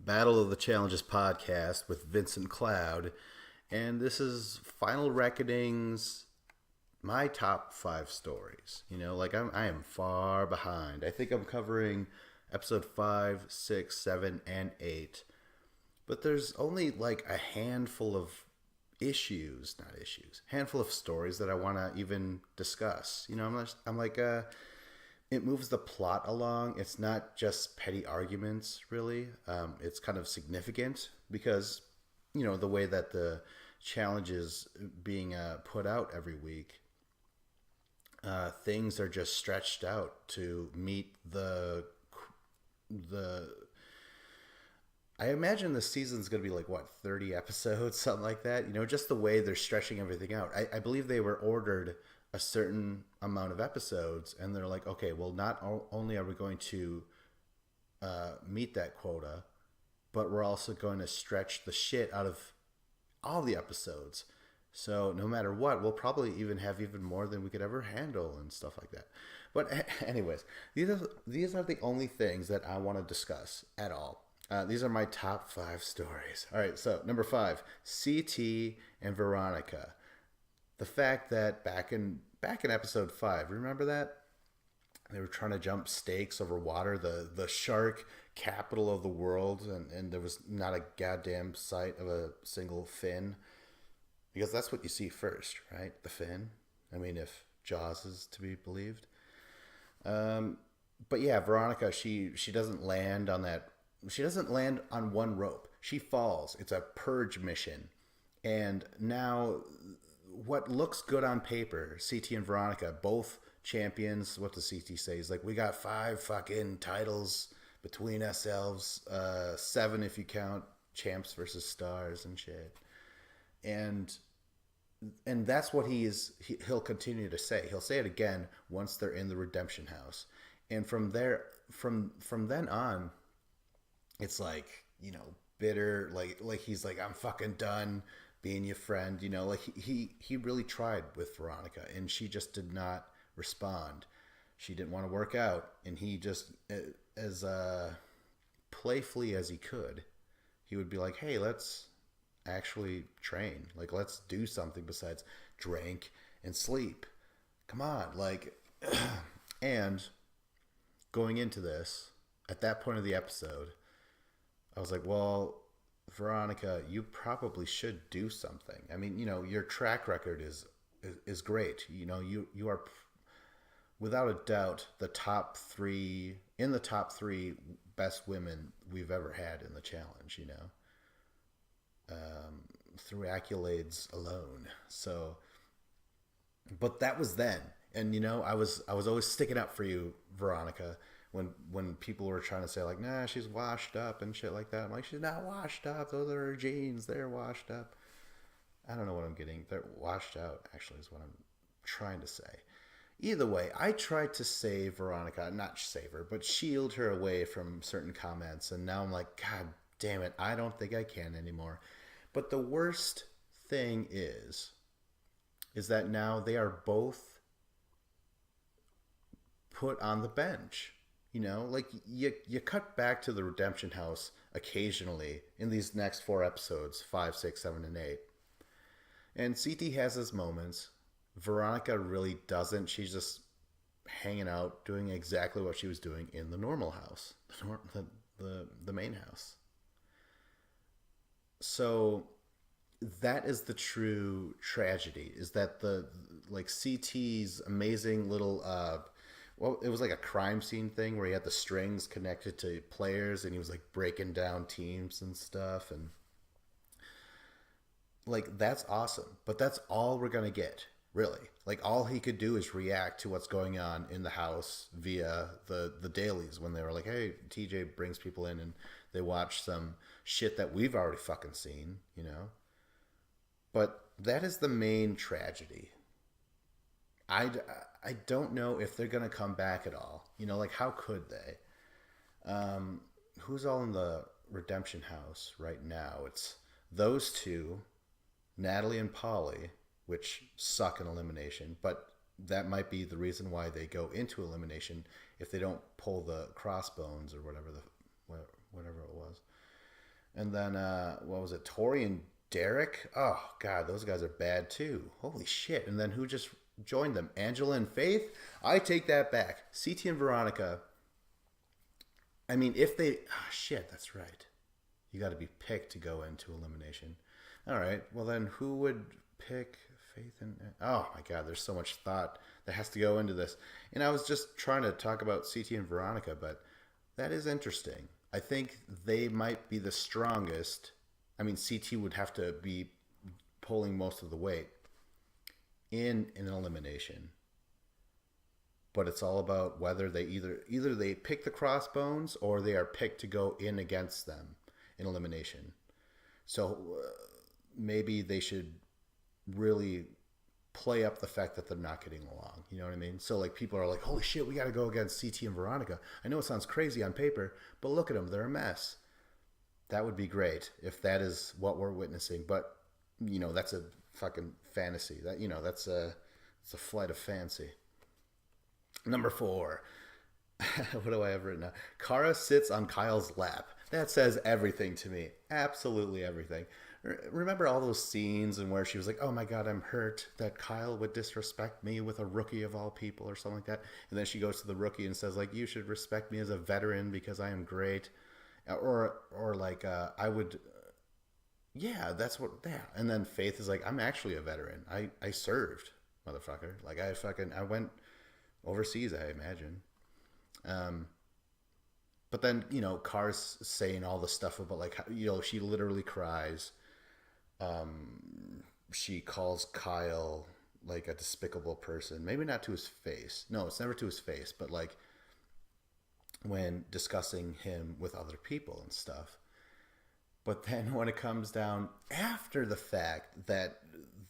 Battle of the Challenges podcast with Vincent Cloud, and this is Final Reckoning's my top five stories. I am far behind. I think I'm covering episode 5, 6, 7, and 8, but there's only like a handful of handful of stories that I want to even discuss. It moves the plot along. It's not just petty arguments, really. It's kind of significant because, the way that the challenge is being put out every week, things are just stretched out to meet the. I imagine the season's going to be like, what, 30 episodes, something like that. Just the way they're stretching everything out. I believe they were ordered a certain amount of episodes, and they're like, okay, well, not only are we going to meet that quota, but we're also going to stretch the shit out of all the episodes. So no matter what, we'll probably even have even more than we could ever handle and stuff like that. But anyways, these are the only things that I want to discuss at all. These are my top five stories. All right, so number 5, CT and Veronica. The fact that back in episode 5, remember that they were trying to jump stakes over water, the shark capital of the world, and there was not a goddamn sight of a single fin, because that's what you see first, right? The fin. I mean, if Jaws is to be believed. But yeah, Veronica, she doesn't land on that. She doesn't land on one rope. She falls. It's a purge mission, and now what looks good on paper, CT and Veronica, both champions. What does CT say? He's like, we got 5 fucking titles between ourselves, 7 if you count champs versus stars and shit. And that's what he'll continue to say. He'll say it again once they're in the redemption house, and from there, from then on, it's like, bitter. Like he's like, I'm fucking done being your friend. Like he really tried with Veronica, and she just did not respond. She didn't want to work out, and he just, as playfully as he could, he would be like, hey, let's actually train. Like, let's do something besides drink and sleep. Come on. Like, and going into this, at that point of the episode, I was like, well, Veronica, you probably should do something. I mean, your track record is great. You are without a doubt the top three best women we've ever had in the challenge. Through accolades alone. So, but that was then, and I was always sticking up for you, Veronica. When people were trying to say like, nah, she's washed up and shit like that, I'm like, she's not washed up. Those are her jeans. They're washed up. I don't know what I'm getting. They're washed out, actually, is what I'm trying to say. Either way, I tried to save Veronica, not save her, but shield her away from certain comments, and now I'm like, God damn it, I don't think I can anymore. But the worst thing is that now they are both put on the bench. Like you cut back to the redemption house occasionally in these next 4 episodes, 5, 6, 7, and 8. And CT has his moments. Veronica really doesn't. She's just hanging out, doing exactly what she was doing in the normal house, the main house. So that is the true tragedy, is that the like CT's amazing little well, it was like a crime scene thing where he had the strings connected to players, and he was like breaking down teams and stuff, and like, that's awesome, but that's all we're gonna get, really. Like, all he could do is react to what's going on in the house via the dailies, when they were like, hey, TJ brings people in and they watch some shit that we've already fucking seen. But that is the main tragedy. I don't know if they're gonna come back at all. Like, how could they? Who's all in the redemption house right now? It's those two, Natalie and Polly, which suck in elimination, but that might be the reason why they go into elimination if they don't pull the crossbones or whatever it was. And then what was it? Tori and Derek. Oh God, those guys are bad too. Holy shit! And then who just joined them? Angela and Faith. I take that back. CT and Veronica. I mean, if they shit, that's right. You got to be picked to go into elimination. All right. Well, then who would pick Faith and? Oh my God, there's so much thought that has to go into this. And I was just trying to talk about CT and Veronica, but that is interesting. I think they might be the strongest. I mean, CT would have to be pulling most of the weight in an elimination. But it's all about whether they either they pick the crossbones or they are picked to go in against them in elimination. So maybe they should really play up the fact that they're not getting along. You know what I mean? So like people are like, holy shit, we got to go against CT and Veronica. I know it sounds crazy on paper, but look at them. They're a mess. That would be great if that is what we're witnessing. But, you know, that's a fucking fantasy. That, you know, it's a flight of fancy. Number 4. What do I have written now? Kara sits on Kyle's lap. That says everything to me. Absolutely everything. Remember all those scenes and where she was like, oh my God, I'm hurt that Kyle would disrespect me with a rookie of all people or something like that. And then she goes to the rookie and says like, you should respect me as a veteran because I am great. Or like, I would, yeah, that's what, yeah. And then Faith is like, I'm actually a veteran. I served, motherfucker. Like I went overseas, I imagine. But then, you know, Car's saying all the stuff about like, you know, she literally cries. She calls Kyle like a despicable person. Maybe not to his face. No, it's never to his face, but like when discussing him with other people and stuff. But then when it comes down after the fact that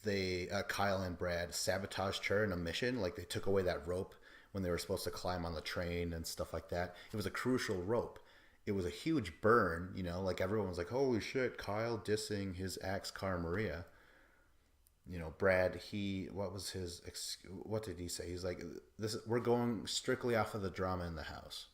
they, Kyle and Brad sabotaged her in a mission, like they took away that rope when they were supposed to climb on the train and stuff like that. It was a crucial rope. It was a huge burn, you know, like everyone was like, holy shit, Kyle dissing his ex, Cara Maria. You know, Brad, what did he say? He's like, we're going strictly off of the drama in the house.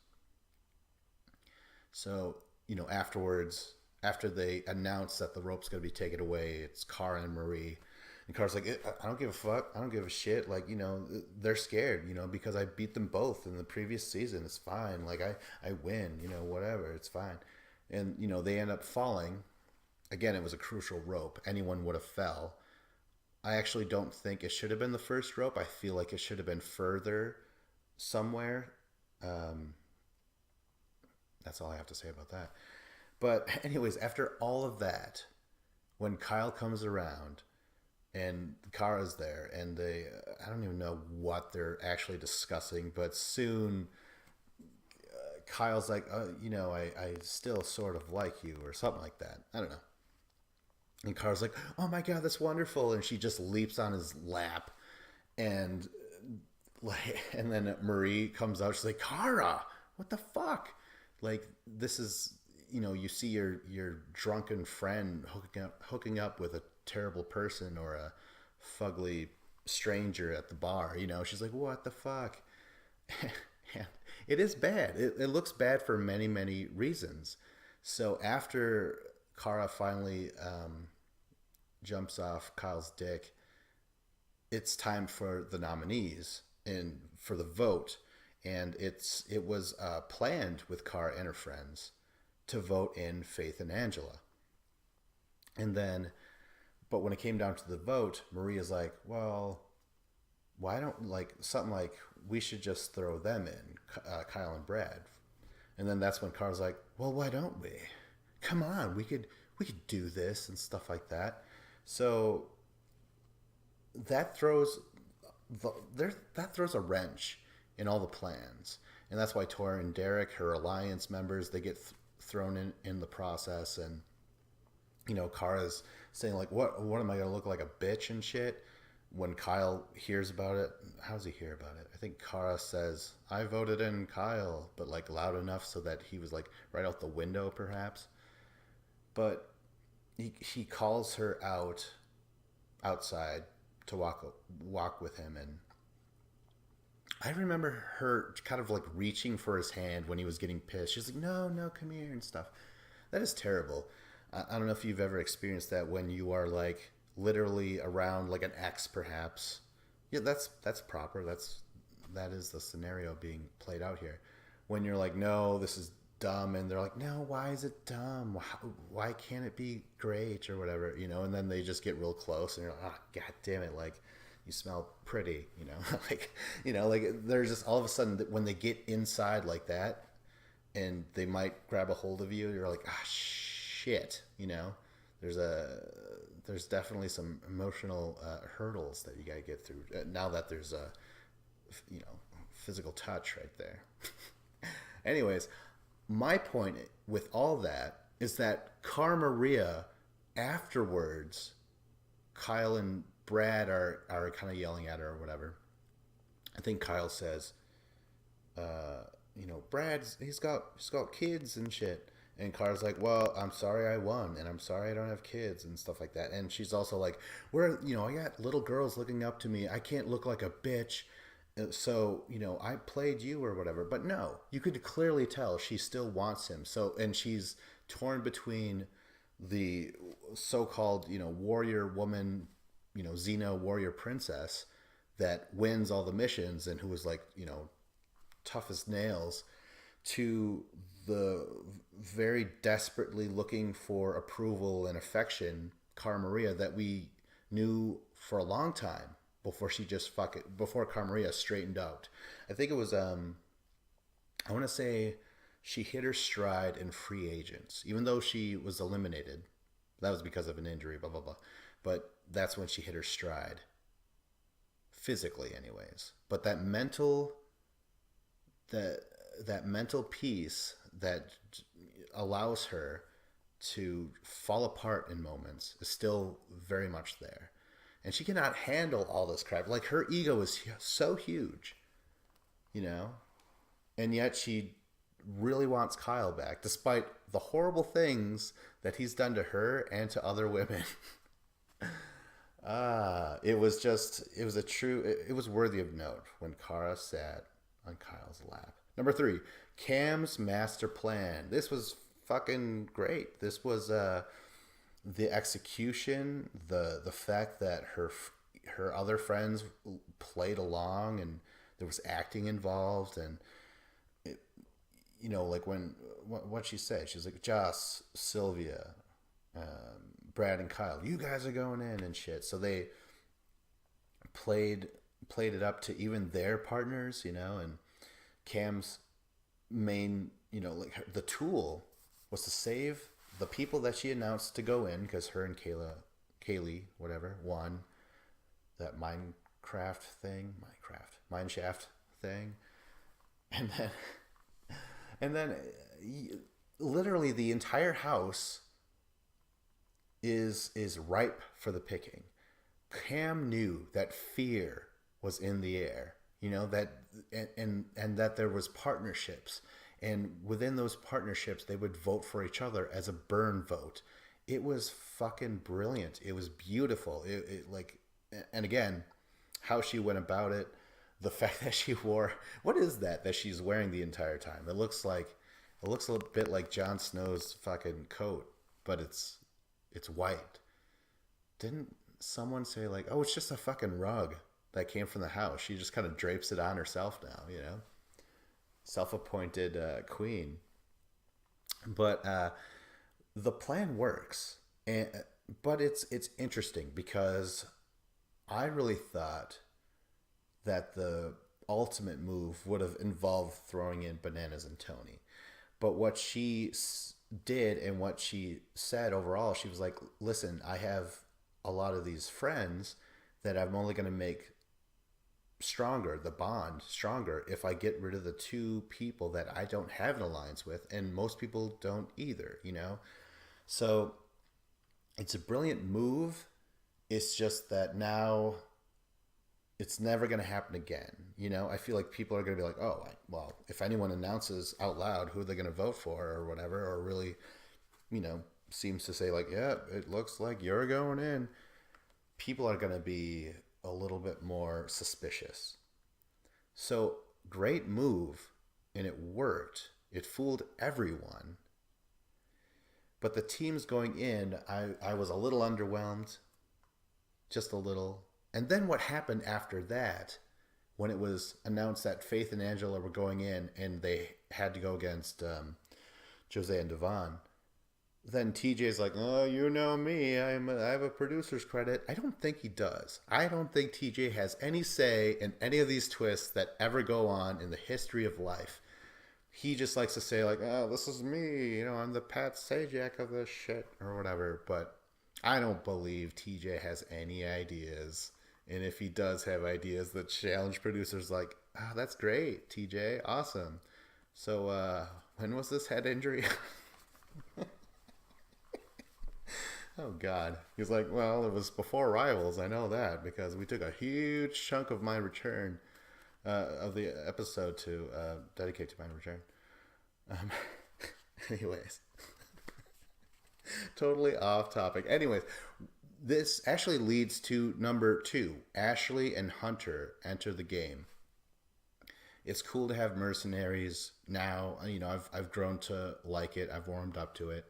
So, you know, afterwards, after they announce that the rope's going to be taken away, it's Cara and Marie. And Cara's like, I don't give a fuck. I don't give a shit. Like, you know, they're scared, you know, because I beat them both in the previous season. It's fine. Like, I win, you know, whatever. It's fine. And, you know, they end up falling. Again, it was a crucial rope. Anyone would have fell. I actually don't think it should have been the first rope. I feel like it should have been further somewhere. That's all I have to say about that. But anyways, after all of that, when Kyle comes around and Kara's there and I don't even know what they're actually discussing, but soon Kyle's like, you know, I still sort of like you or something like that. I don't know. And Kara's like, oh my God, that's wonderful. And she just leaps on his lap and and then Marie comes out. She's like, Kara, what the fuck? Like, this is, you know, you see your drunken friend hooking up with a terrible person or a fugly stranger at the bar. You know, she's like, what the fuck? And it is bad. It looks bad for many, many reasons. So after Kara finally jumps off Kyle's dick, it's time for the nominees and for the vote. And it was planned with Cara and her friends to vote in Faith and Angela. And then, but when it came down to the vote, Maria's like, well, why don't, like, something like, we should just throw them in, Kyle and Brad. And then that's when Cara's like, well, why don't we? Come on, we could do this and stuff like that. So that throws a wrench in all the plans. And that's why Tori and Derek, her alliance members, they get thrown in the process. And, you know, Kara's saying like, what am I going to look like, a bitch and shit? When Kyle hears about it, how does he hear about it? I think Cara says, I voted in Kyle, but like loud enough so that he was like right out the window perhaps. But he calls her outside to walk with him, and I remember her kind of like reaching for his hand when he was getting pissed. She's like, no, come here and stuff. That is terrible. I don't know if you've ever experienced that when you are like literally around like an ex, perhaps. Yeah, that's proper. That is the scenario being played out here. When you're like, no, this is dumb, and they're like, no, why is it dumb? Why can't it be great or whatever, you know? And then they just get real close, and you're like, oh, god damn it, like you smell pretty, you know, like like they're just all of a sudden when they get inside like that, and they might grab a hold of you, you're like, ah, shit, you know. There's a there's definitely some emotional hurdles that you got to get through now that there's a physical touch right there. Anyways, my point with all that is that Cara Maria, afterwards, Kyle and Brad are kind of yelling at her or whatever. I think Kyle says, Brad's he's got kids and shit. And Cara's like, well, I'm sorry I won, and I'm sorry I don't have kids and stuff like that. And she's also like, I got little girls looking up to me. I can't look like a bitch. So, I played you or whatever. But no, you could clearly tell she still wants him. So, and she's torn between the so-called, warrior woman, Xena warrior princess that wins all the missions and who was like, tough as nails, to the very desperately looking for approval and affection Cara Maria that we knew for a long time before Cara Maria straightened out. I think it was I want to say she hit her stride in Free Agents, even though she was eliminated. That was because of an injury, blah blah blah. But that's when she hit her stride, physically, anyways. But that mental piece that allows her to fall apart in moments is still very much there. And she cannot handle all this crap. Like, her ego is so huge, and yet she really wants Kyle back, despite the horrible things that he's done to her and to other women. It was worthy of note when Cara sat on Kyle's lap. Number 3, Cam's master plan. This was fucking great. This was the execution, the fact that her other friends played along and there was acting involved, and it, like when what she said, she's like, Joss, Sylvia, Brad, and Kyle, you guys are going in and shit. So they played it up to even their partners, and Cam's main, the tool was to save the people that she announced to go in, because her and Kaylee, whatever, won that Mineshaft thing, and then literally the entire house is ripe for the picking. Cam knew that fear was in the air, that and that there was partnerships, and within those partnerships they would vote for each other as a burn vote. It was fucking brilliant. It was beautiful. And again, how she went about it, the fact that she wore, what is that she's wearing the entire time? It looks a bit like Jon Snow's fucking coat, but it's white. Didn't someone say like, oh, it's just a fucking rug that came from the house? She just kind of drapes it on herself now, self-appointed queen. But the plan works, but it's interesting because I really thought that the ultimate move would have involved throwing in Bananas and Tony. But what she did and what she said overall, she was like, listen, I have a lot of these friends that I'm only going to make stronger, the bond stronger, if I get rid of the 2 people that I don't have an alliance with, and most people don't either, So it's a brilliant move. It's just that now it's never going to happen again. I feel like people are going to be like, oh, well, if anyone announces out loud who they're going to vote for or whatever, or really, seems to say like, yeah, it looks like you're going in, people are going to be a little bit more suspicious. So great move, and it worked. It fooled everyone. But the teams going in, I was a little underwhelmed, just a little. And then what happened after that, when it was announced that Faith and Angela were going in and they had to go against Jose and Devon, then TJ's like, oh, you know me, I have a producer's credit. I don't think he does. I don't think TJ has any say in any of these twists that ever go on in the history of life. He just likes to say like, oh, this is me, I'm the Pat Sajak of this shit or whatever. But I don't believe TJ has any ideas. And if he does have ideas, the challenge producer's like, oh, that's great, TJ, awesome. So when was this head injury? Oh God. He's like, well, it was before Rivals. I know that because we took a huge chunk of my return of the episode to dedicate to my return. Um, anyways, totally off topic. Anyways, this actually leads to number 2. Ashley and Hunter enter the game. It's cool to have mercenaries now. I've grown to like it. I've warmed up to it,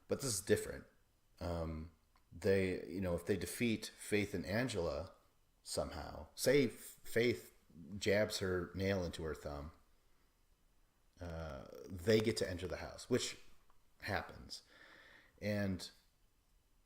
but this is different. If they defeat Faith and Angela somehow, say Faith jabs her nail into her thumb, they get to enter the house, which happens. And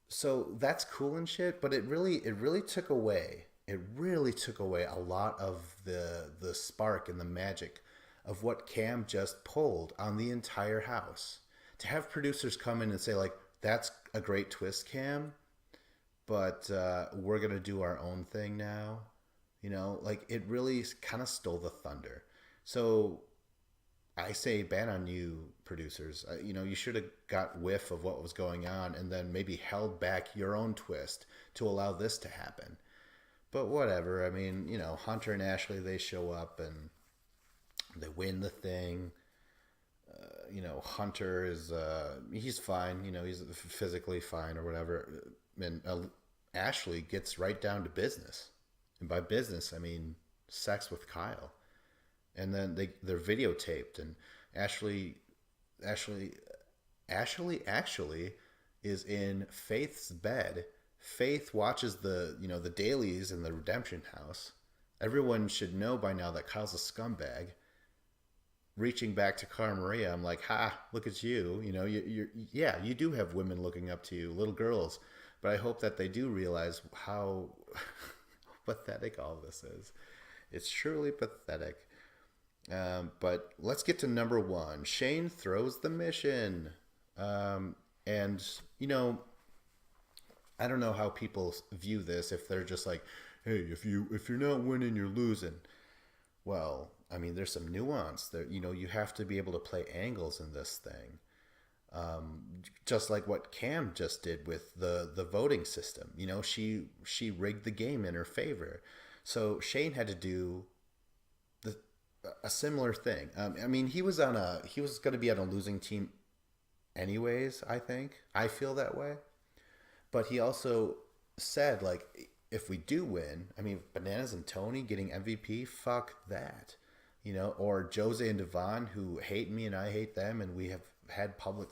so that's cool and shit, but it really took away a lot of the spark and the magic of what Cam just pulled on the entire house. To have producers come in and say like, that's a great twist, Cam, but we're going to do our own thing now. Like it really kind of stole the thunder. So I say bad on you, producers. You should have got whiff of what was going on and then maybe held back your own twist to allow this to happen. But whatever. I mean, Hunter and Ashley, they show up and they win the thing. Hunter is, he's fine. He's physically fine or whatever. And Ashley gets right down to business. And by business, I mean sex with Kyle. And then they're videotaped, and Ashley actually is in Faith's bed. Faith watches the dailies in the Redemption House. Everyone should know by now that Kyle's a scumbag. Reaching back to Cara Maria, I'm like, ha, look at you. You do have women looking up to you, little girls. But I hope that they do realize how pathetic all this is. It's truly pathetic. But let's get to number 1. Shane throws the mission. And I don't know how people view this, if they're just like, hey, if you're not winning, you're losing. Well, I mean, there's some nuance there. You have to be able to play angles in this thing. Just like what Cam just did with the voting system. She rigged the game in her favor. So Shane had to do a similar thing. I mean, he was going to be on a losing team anyways, I think. I feel that way. But he also said, like, if we do win, I mean, Bananas and Tony getting MVP, fuck that. Or Jose and Devon, who hate me and I hate them, and we have had public,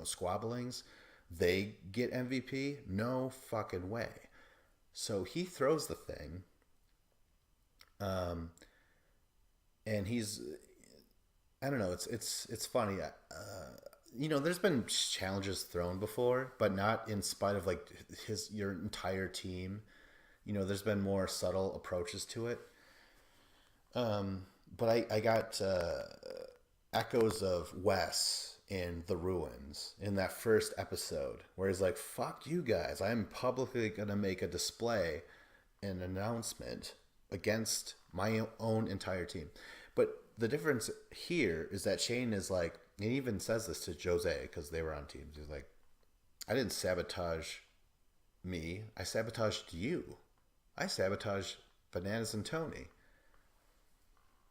squabblings, they get MVP? No fucking way. So he throws the thing. And he's, I don't know, it's funny. There's been challenges thrown before, but not in spite of like your entire team. There's been more subtle approaches to it. But I got echoes of Wes in The Ruins in that first episode where he's like, fuck you guys. I'm publicly going to make a display, an announcement against my own entire team. But the difference here is that Shane is like, he even says this to Jose because they were on teams. He's like, I didn't sabotage me. I sabotaged you. I sabotaged Bananas and Tony.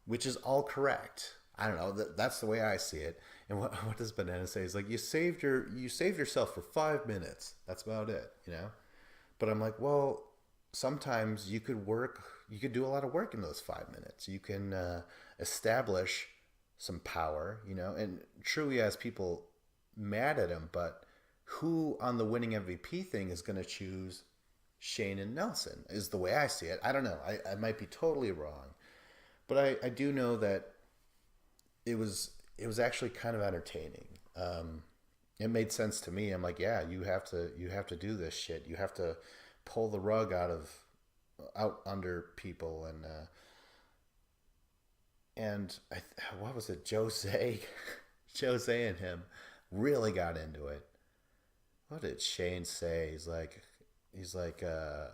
Which is all correct. I don't know. That's the way I see it. And what does Banana say? He's like, you saved yourself for 5 minutes. That's about it, But I'm like, well, sometimes you could do a lot of work in those 5 minutes. You can establish some power, and true, he has people mad at him, but who on the winning MVP thing is going to choose Shane and Nelson is the way I see it. I don't know. I might be totally wrong. But I do know that it was actually kind of entertaining. It made sense to me. I'm like, yeah, you have to do this shit. You have to pull the rug out under people and what was it? Jose, Jose and him really got into it. What did Shane say? He's like,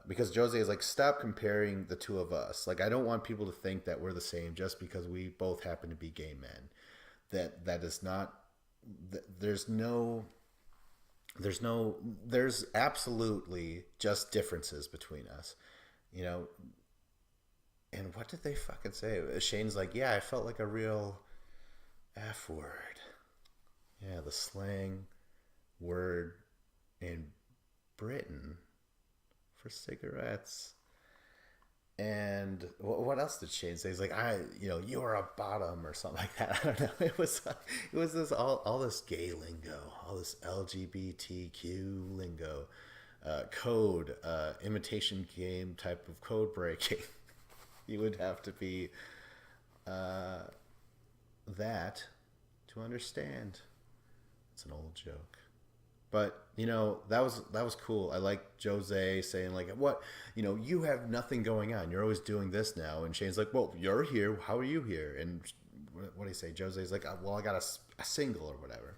because Jose is like, stop comparing the two of us. Like, I don't want people to think that we're the same just because we both happen to be gay men. That is not. There's absolutely just differences between us, you know. And what did they fucking say? Shane's like, yeah, I felt like a real F word. Yeah, the slang word in Britain for cigarettes. And what else did Shane say? He's like, you're a bottom or something like that. I don't know. It was this all this gay lingo, all this LGBTQ lingo, code, imitation game type of code breaking. You would have to be that to understand. It's an old joke. But, that was cool. I like Jose saying, like, what, you have nothing going on. You're always doing this now. And Shane's like, well, you're here. How are you here? And what do you say? Jose's like, well, I got a single or whatever.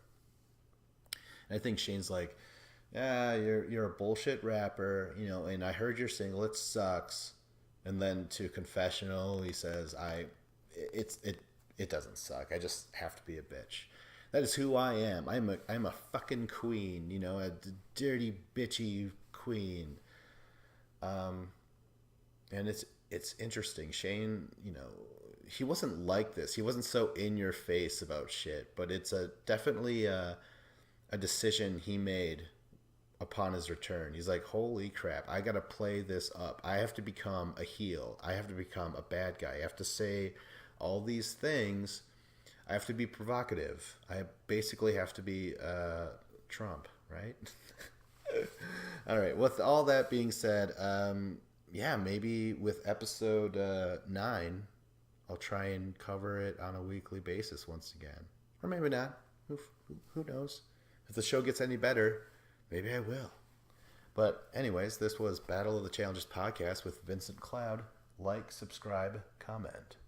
And I think Shane's like, yeah, you're a bullshit rapper, and I heard your single. It sucks. And then to confessional, he says, it doesn't suck. I just have to be a bitch. That is who I am. I'm a fucking queen, a dirty bitchy queen. And it's interesting. Shane, he wasn't like this. He wasn't so in your face about shit, but it's definitely a decision he made upon his return. He's like, holy crap, I gotta play this up. I have to become a heel. I have to become a bad guy. I have to say all these things. I have to be provocative. I basically have to be Trump, right? All right. With all that being said, maybe with episode 9, I'll try and cover it on a weekly basis once again. Or maybe not. Who knows? If the show gets any better, maybe I will. But anyways, this was Battle of the Challenges podcast with Vincent Cloud. Like, subscribe, comment.